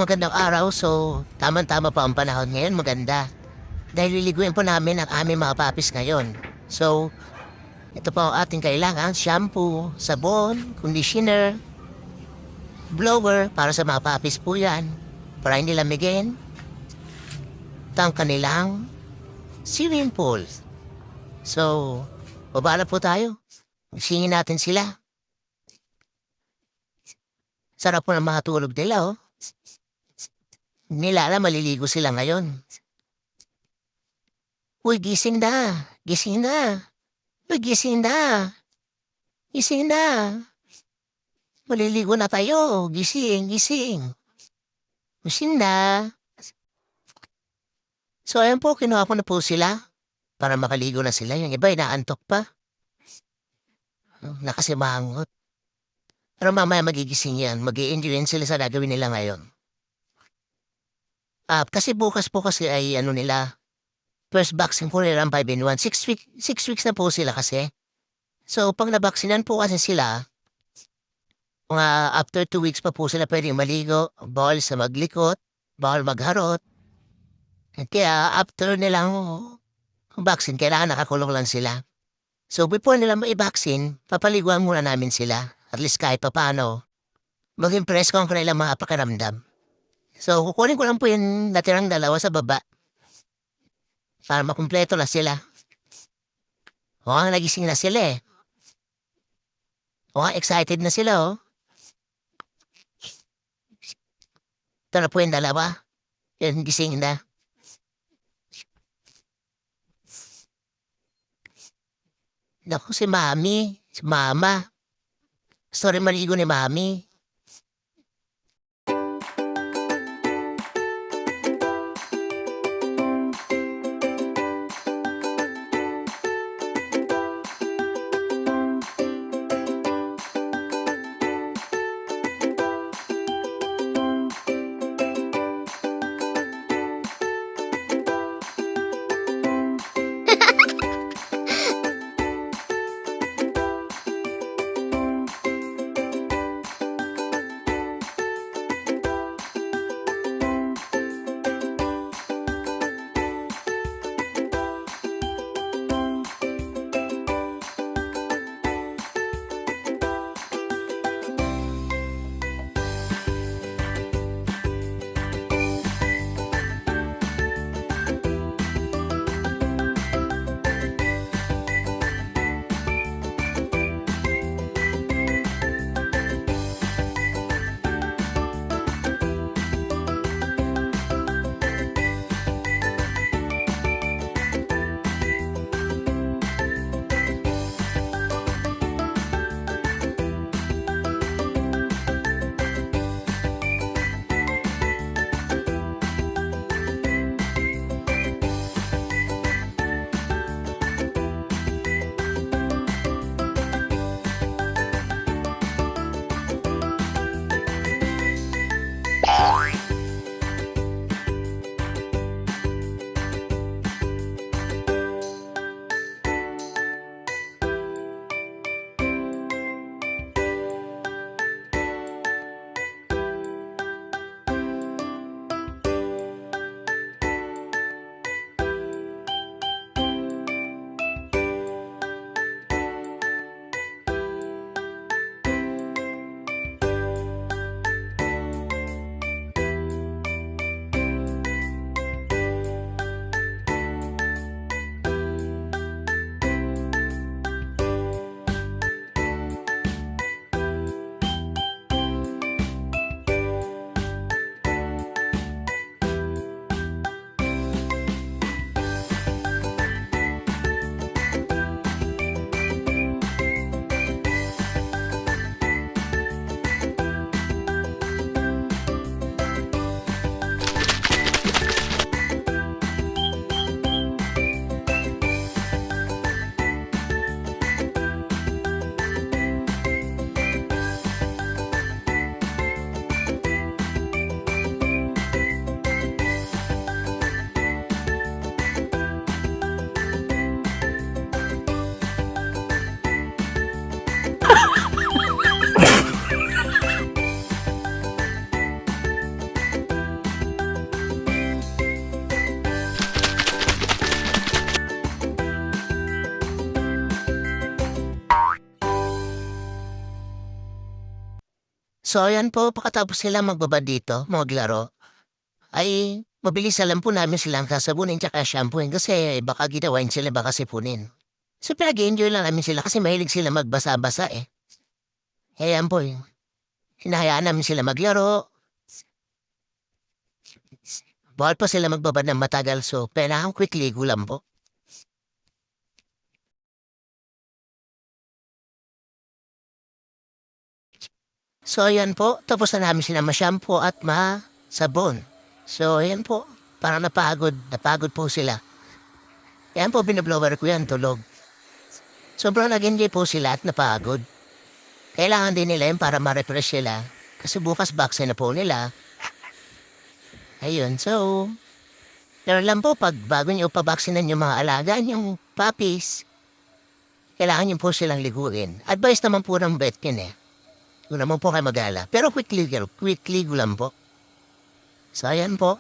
magandang araw. So, tama-tama pa ang panahon ngayon, maganda. Dahil liliguin po namin ang aming mga papis ngayon. So, ito po ang ating kailangan, shampoo, sabon, conditioner, blower, para sa mga papis po yan. Para hindi lamigin. Ito ang kanilang swimming pool. So, baba na po tayo. Singin natin sila. Sarap po ng mga tulog nila, oh. Nila alam, maliligo sila ngayon. Uy, gising na. Gising na. Uy, gising na. Gising na. Maliligo na tayo. Gising, gising. Gising na. So, ayan po, kinuha ko na po sila. Para makaligo na sila. Yung iba, inaantok pa. Nakasimangot. Pero mamaya magigising yan. Mag-i-enjoy sila sa gagawin nila ngayon. Kasi bukas po kasi ay ano nila, first vaccine po nila ang 5-in-1. 6 weeks na po sila kasi. So, pag nabaksinan po kasi sila, mga after 2 weeks pa po sila pwedeng maligo, bawal sa maglikot, bawal magharot. Kaya after nilang vaccine, kailangan nakakulong lang sila. So, before nila ma-vaccine, papaliguan muna namin sila. At least kahit pa paano, mag-impress ko ang kanilang mga pakiramdam. So, kukunin ko lang po yung natirang dalawa sa baba. Para makumpleto na sila. Nagising na sila eh. Excited na sila oh. Ito na po yung dalawa. Yan, gising na. Naku, si Mami. Si Mama. Sorry, maligo ni Mami. So ayan po, pagkatapos sila magbabad dito, maglaro, ay mabilis alam po namin silang sasabunin tsaka shampooin kasi baka ginawain sila baka sipunin. So pinag-enjoy lang namin sila kasi mahilig sila magbasa-basa eh. Ayan po, hinahayaan namin sila maglaro. Bawal pa sila magbabad ng matagal so kailangan quick ligo lang po. So ayan po, tapos na namin sila ma-shampoo at ma-sabon. So ayan po, parang napagod po sila. Ayan po, binablower ko yan, tulog. Sobrang nag-enjoy po sila at napagod. Kailangan din nila yun para ma-refresh sila. Kasi bukas vaccine na po nila. Ayun, so, pero lang po, pag bago nyo pabaksinan yung mga alaga, yung puppies, kailangan nyo po silang liguin. Advice naman po ng vet yun eh. Huwag naman po kayo mag-ala. Pero quick ligo lang po. So, ayan po.